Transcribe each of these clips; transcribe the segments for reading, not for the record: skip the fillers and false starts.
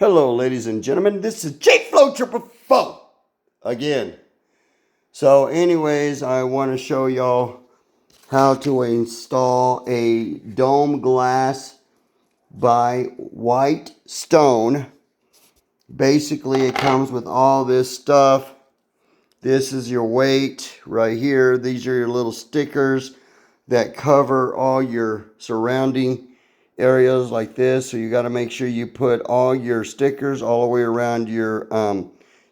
Hello, ladies and gentlemen. This is J-Flow4 again. So, anyways, I want to show y'all how to install a dome glass by White Stone. Basically, it comes with all this stuff. This is your weight right here. These are your little stickers that cover all your surrounding areas like this. So you got to make sure you put all your stickers all the way around your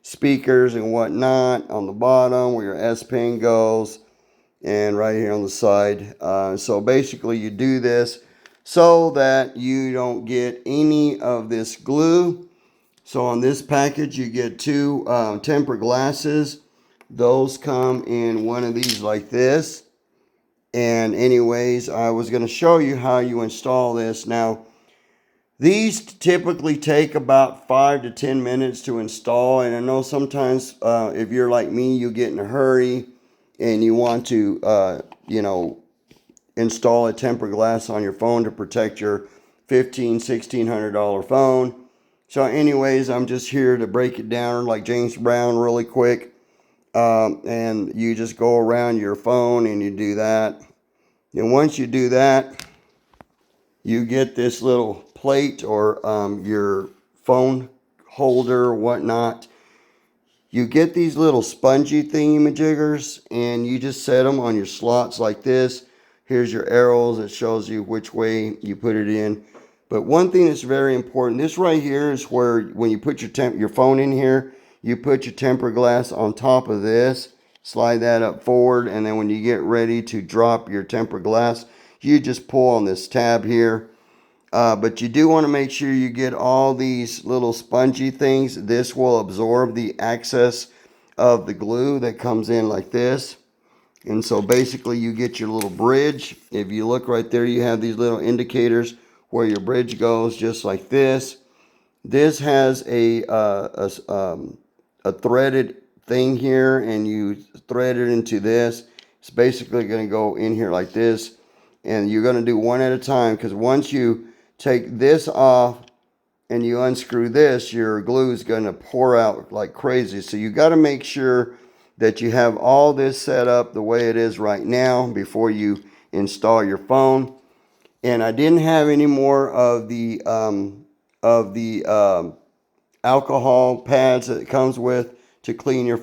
speakers and whatnot on the bottom where your S Pen goes, and right here on the side. So basically you do this so that you don't get any of this glue. So on this package you get two tempered glasses. Those come in one of these like this. And anyways, I was going to show you how you install this. Now, these typically take about 5 to 10 minutes to install. And I know sometimes if you're like me, you get in a hurry and you want to, install a tempered glass on your phone to protect your $1,600 phone. So anyways, I'm just here to break it down like James Brown really quick. And you just go around your phone and you do that. And once you do that, you get this little plate or your phone holder or whatnot. You get these little spongy thingamajiggers and you just set them on your slots like this. Here's your arrows. It shows you which way you put it in. But one thing that's very important, this right here is where when you put your phone in here, you put your tempered glass on top of this. Slide that up forward, and then when you get ready to drop your tempered glass, you just pull on this tab here. But you do want to make sure you get all these little spongy things. This will absorb the excess of the glue that comes in like this. And so basically you get your little bridge. If you look right there, you have these little indicators where your bridge goes, just like this. This has a threaded thing here, and you thread it into this. It's basically going to go in here like this, and you're going to do one at a time, because once you take this off and you unscrew this, your glue is going to pour out like crazy. So you got to make sure that you have all this set up the way it is right now before you install your phone. And I didn't have any more of the alcohol pads that it comes with to clean your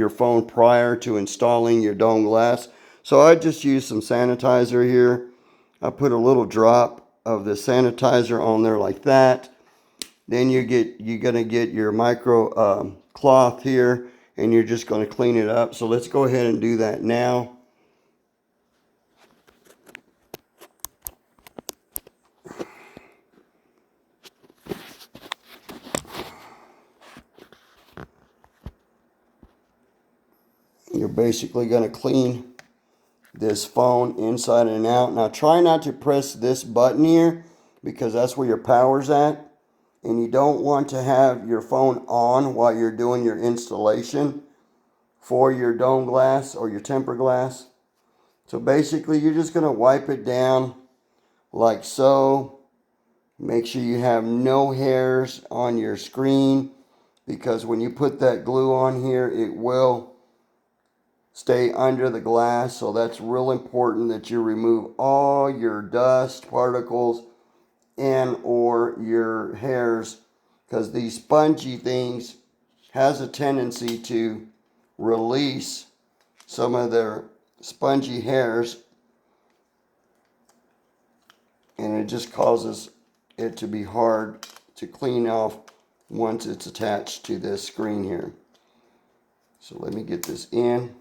phone prior to installing your dome glass. So I just used some sanitizer here. I put a little drop of the sanitizer on there like that. Then you're gonna get your micro cloth here, and you're just gonna clean it up. So let's go ahead and do that now. You're basically gonna clean this phone inside and out. Now try not to press this button here, because that's where your power's at. And you don't want to have your phone on while you're doing your installation for your dome glass or your tempered glass. So basically you're just going to wipe it down like so. Make sure you have no hairs on your screen, because when you put that glue on here, it will stay under the glass. So that's real important that you remove all your dust particles and or your hairs, because these spongy things has a tendency to release some of their spongy hairs, and it just causes it to be hard to clean off once it's attached to this screen here. So let me get this in.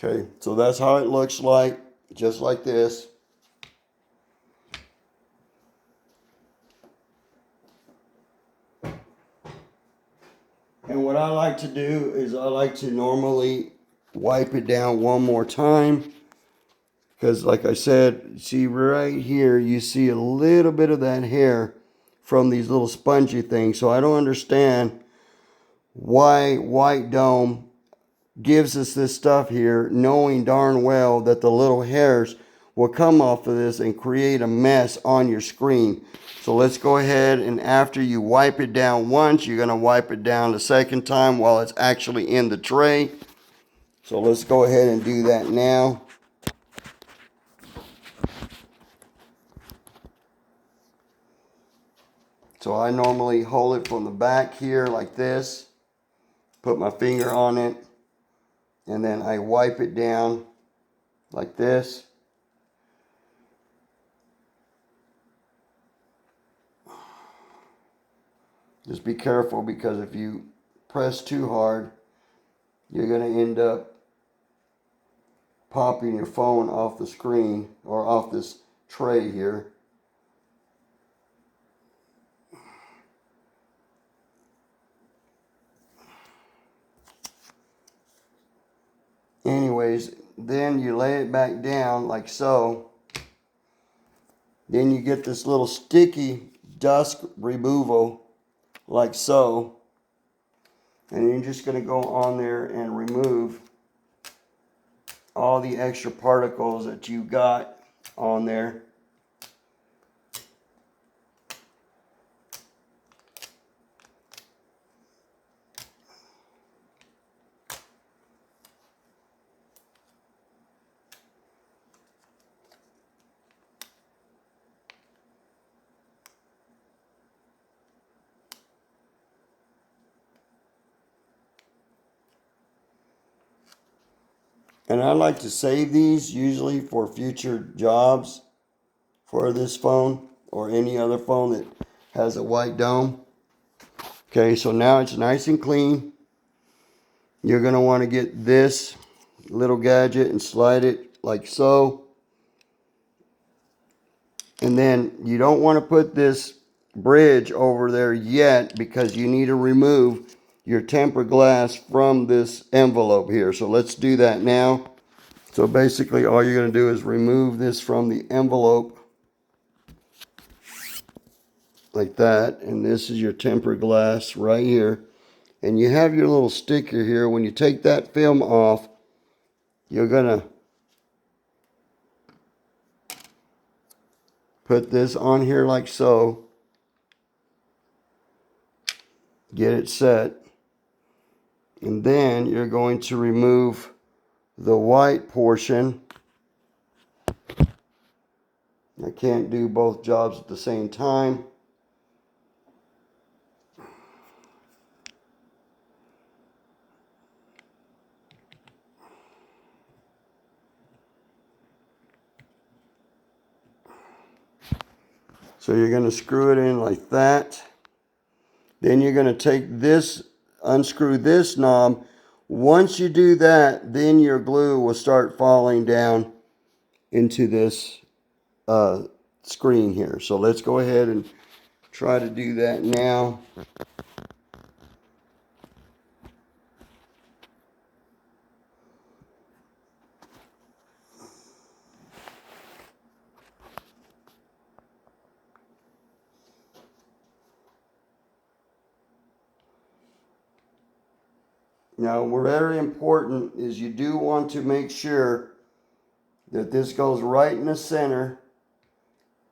Okay, so that's how it looks like, just like this. And what I like to do is I like to normally wipe it down one more time, because like I said, see right here, you see a little bit of that hair from these little spongy things. So I don't understand why White Dome gives us this stuff here, knowing darn well that the little hairs will come off of this and create a mess on your screen. So let's go ahead, and after you wipe it down once, you're going to wipe it down the second time while it's actually in the tray. So let's go ahead and do that now. So I normally hold it from the back here like this, put my finger on it, and then I wipe it down like this. Just be careful, because if you press too hard, you're going to end up popping your phone off the screen or off this tray here. Anyways, then you lay it back down like so. Then you get this little sticky dust removal like so. And you're just going to go on there and remove all the extra particles that you got on there. And I like to save these usually for future jobs for this phone or any other phone that has a white dome. Okay, so now it's nice and clean. You're going to want to get this little gadget and slide it like so. And then you don't want to put this bridge over there yet, because you need to remove your tempered glass from this envelope here. So let's do that now. So basically all you're going to do is remove this from the envelope like that. And this is your tempered glass right here. And you have your little sticker here. When you take that film off, you're going to put this on here like so. Get it set. And then you're going to remove the white portion. I can't do both jobs at the same time. So you're going to screw it in like that. Then you're going to take this, unscrew this knob. Once you do that, then your glue will start falling down into this screen here. So let's go ahead and try to do that now. Now, very important is you do want to make sure that this goes right in the center.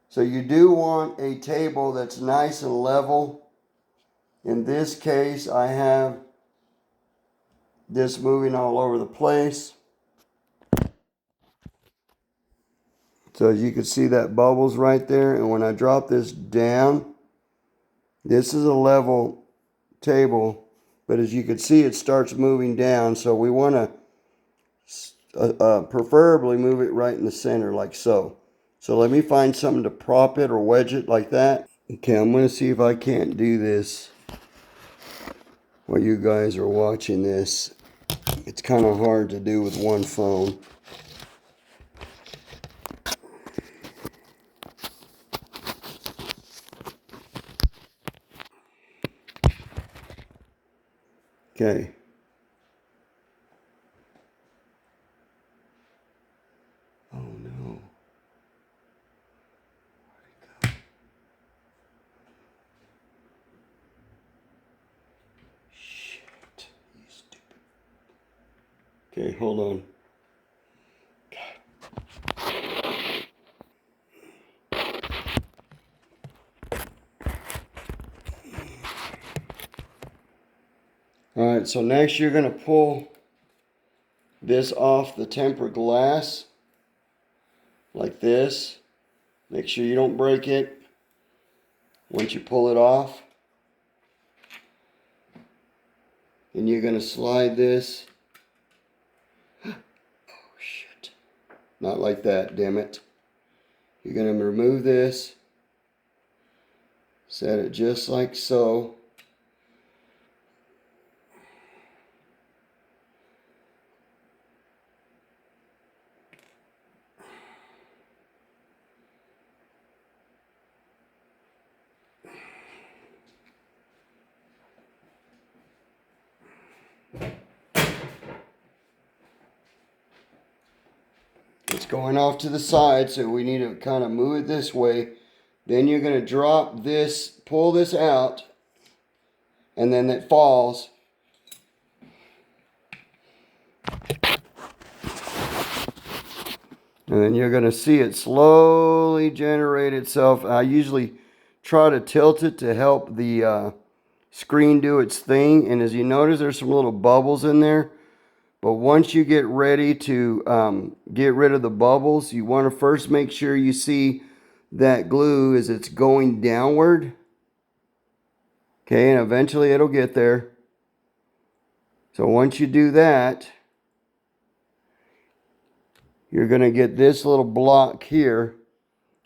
So you do want a table that's nice and level. In this case, I have this moving all over the place. So as you can see, that bubbles right there. And when I drop this down, this is a level table. But as you can see, it starts moving down. So we want to preferably move it right in the center like so. So let me find something to prop it or wedge it like that. Okay, I'm going to see if I can't do this while you guys are watching this. It's kind of hard to do with one phone. Okay. Oh no. Shit. You stupid. Okay, hold on. All right, so next you're going to pull this off the tempered glass like this. Make sure you don't break it once you pull it off. And you're going to slide this. Oh, shit. Not like that, damn it. You're going to remove this. Set it just like so. It's going off to the side, so we need to kind of move it this way. Then you're going to drop this, pull this out, and then it falls. And then you're going to see it slowly generate itself. I usually try to tilt it to help the screen do its thing. And as you notice, there's some little bubbles in there. But once you get ready to get rid of the bubbles, you want to first make sure you see that glue as it's going downward. Okay, and eventually it'll get there. So once you do that, you're going to get this little block here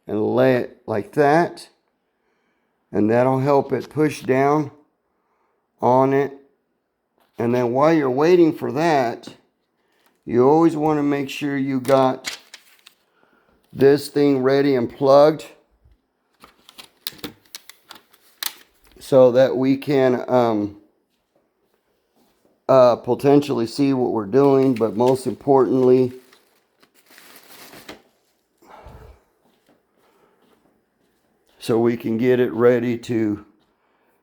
and lay it like that. And that'll help it push down on it. And then while you're waiting for that, you always want to make sure you got this thing ready and plugged so that we can potentially see what we're doing, but most importantly, so we can get it ready to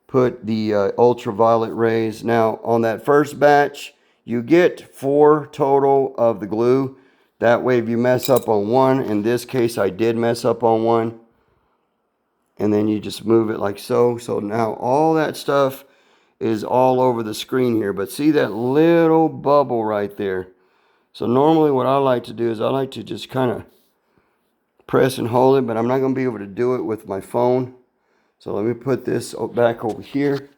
put the ultraviolet rays. Now on that first batch, you get 4 total of the glue. That way if you mess up on one, in this case I did mess up on one, and then you just move it like so. So now all that stuff is all over the screen here, but see that little bubble right there? So normally what I like to do is I like to just kind of press and hold it, but I'm not going to be able to do it with my phone. So let me put this back over here.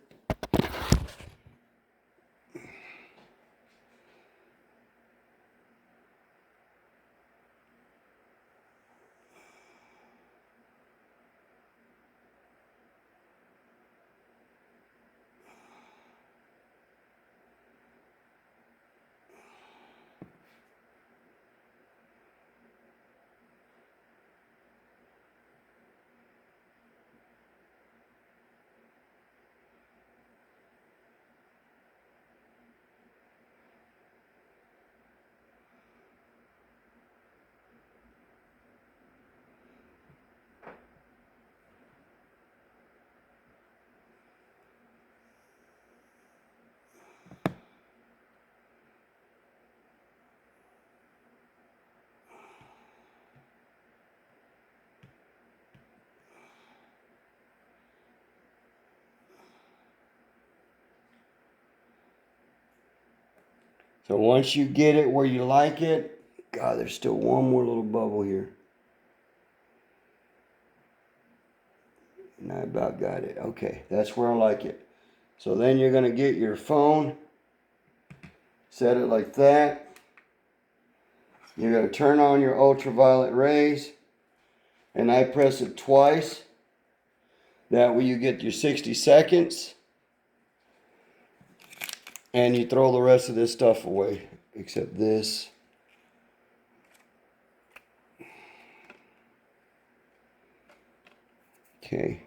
So once you get it where you like it, God, there's still one more little bubble here. And I about got it. Okay, that's where I like it. So then you're going to get your phone, set it like that. You're going to turn on your ultraviolet rays, and I press it twice. That way you get your 60 seconds. And you throw the rest of this stuff away, except this. Okay.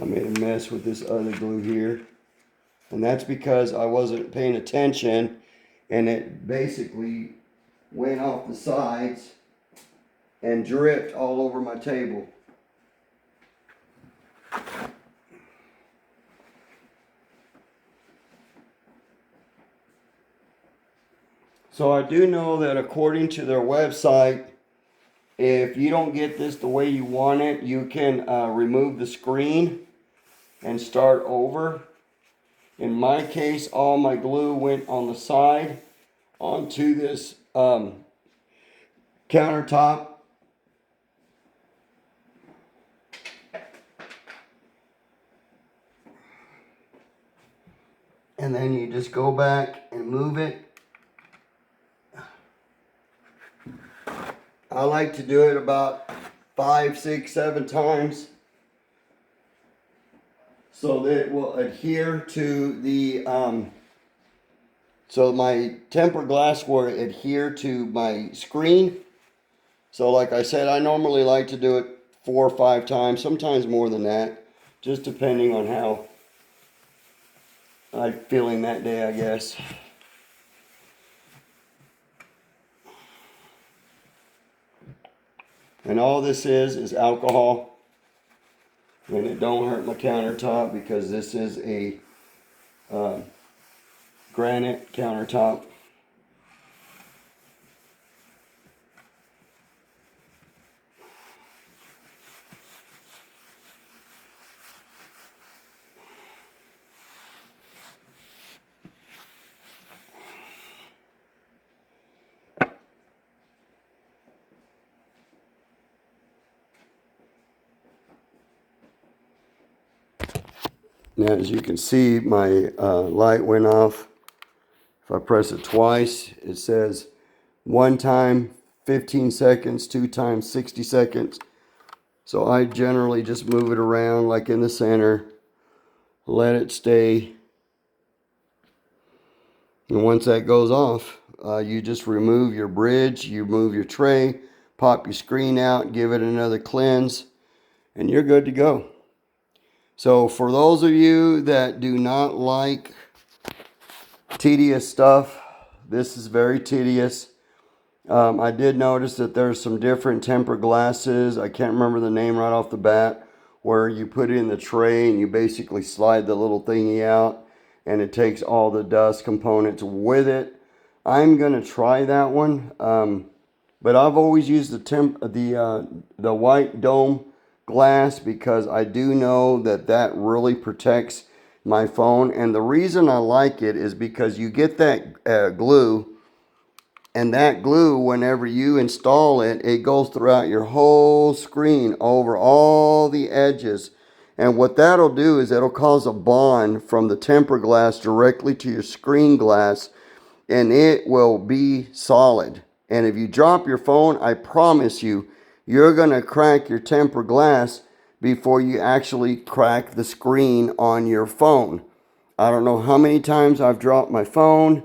I made a mess with this other glue here. And that's because I wasn't paying attention, and it basically went off the sides and dripped all over my table. So I do know that according to their website, if you don't get this the way you want it, you can remove the screen and start over. In my case, all my glue went on the side onto this countertop. And then you just go back and move it. I like to do it about 5, 6, 7 times so that it will adhere to the so my tempered glass will adhere to my screen. So like I said, I normally like to do it 4 or 5 times, sometimes more than that, just depending on how I'm feeling that day, I guess. And all this is alcohol, and it don't hurt my countertop because this is a granite countertop. Now, as you can see, my light went off. If I press it twice, it says 1 time 15 seconds, 2 times 60 seconds. So I generally just move it around like in the center, let it stay. And once that goes off, you just remove your bridge, you move your tray, pop your screen out, give it another cleanse, and you're good to go. So for those of you that do not like tedious stuff, this is very tedious. I did notice that there's some different tempered glasses. I can't remember the name right off the bat, where you put it in the tray and you basically slide the little thingy out and it takes all the dust components with it. I'm gonna try that one, but I've always used the white dome glass because I do know that that really protects my phone. And the reason I like it is because you get that glue, and that glue, whenever you install it, it goes throughout your whole screen over all the edges. And what that'll do is it'll cause a bond from the tempered glass directly to your screen glass, and it will be solid. And if you drop your phone, I promise you, you're going to crack your tempered glass before you actually crack the screen on your phone. I don't know how many times I've dropped my phone.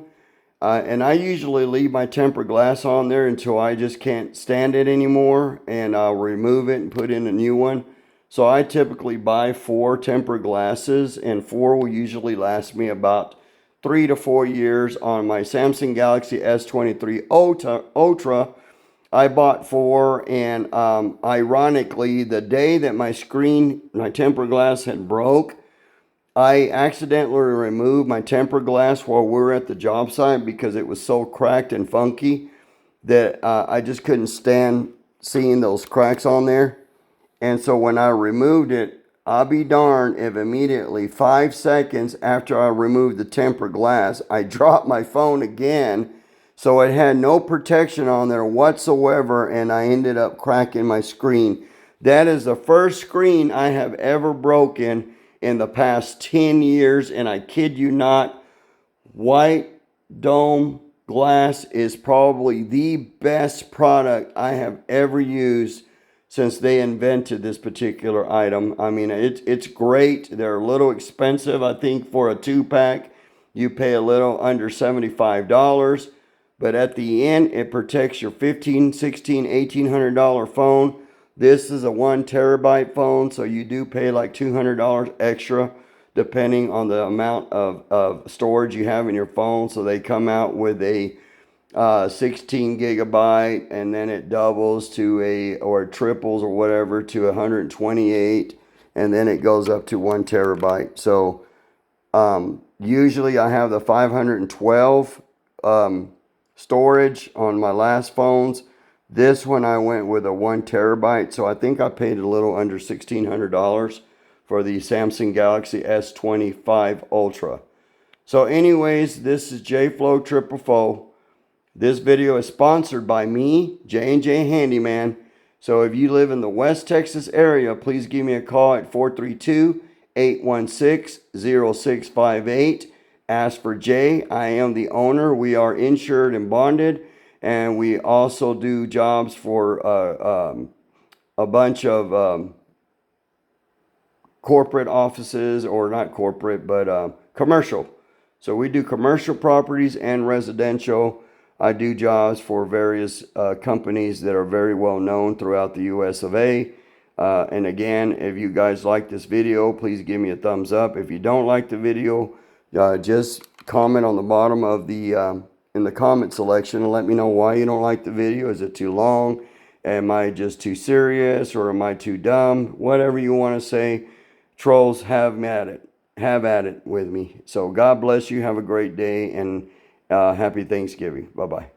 And I usually leave my tempered glass on there until I just can't stand it anymore, and I'll remove it and put in a new one. So I typically buy 4 tempered glasses, and 4 will usually last me about 3 to 4 years. On my Samsung Galaxy S23 Ultra, I bought 4, and ironically, the day that my tempered glass had broke, I accidentally removed my tempered glass while we were at the job site because it was so cracked and funky that I just couldn't stand seeing those cracks on there. And so when I removed it, I'll be darned if immediately 5 seconds after I removed the tempered glass, I dropped my phone again. So it had no protection on there whatsoever, and I ended up cracking my screen. That is the first screen I have ever broken in the past 10 years, and I kid you not, white dome glass is probably the best product I have ever used since they invented this particular item. I mean, it's great. They're a little expensive. I think for a 2-pack, you pay a little under $75. But at the end, it protects your $1,500, $1,600, $1,800 phone. This is a 1 terabyte phone, so you do pay like $200 extra depending on the amount of storage you have in your phone. So they come out with a 16 gigabyte, and then it doubles to or triples or whatever to 128, and then it goes up to 1 terabyte. So usually I have the 512 storage on my last phones. This one I went with a 1 terabyte, so I think I paid a little under $1,600 for the Samsung Galaxy S25 Ultra. So anyways, this is JFlow 444. This video is sponsored by me, J&J Handyman. So if you live in the West Texas area, please give me a call at 432-816-0658. Ask for Jay. I am the owner. We are insured and bonded. And we also do jobs for a bunch of corporate offices, or not corporate, but commercial. So we do commercial properties and residential. I do jobs for various companies that are very well known throughout the US of A. And again, if you guys like this video, please give me a thumbs up. If you don't like the video, just comment on the bottom of the in the comment selection and let me know why you don't like the video. Is it too long? Am I just too serious, or am I too dumb? Whatever you want to say, trolls, have at it. Have at it with me. So God bless you. Have a great day, and happy Thanksgiving. Bye-bye.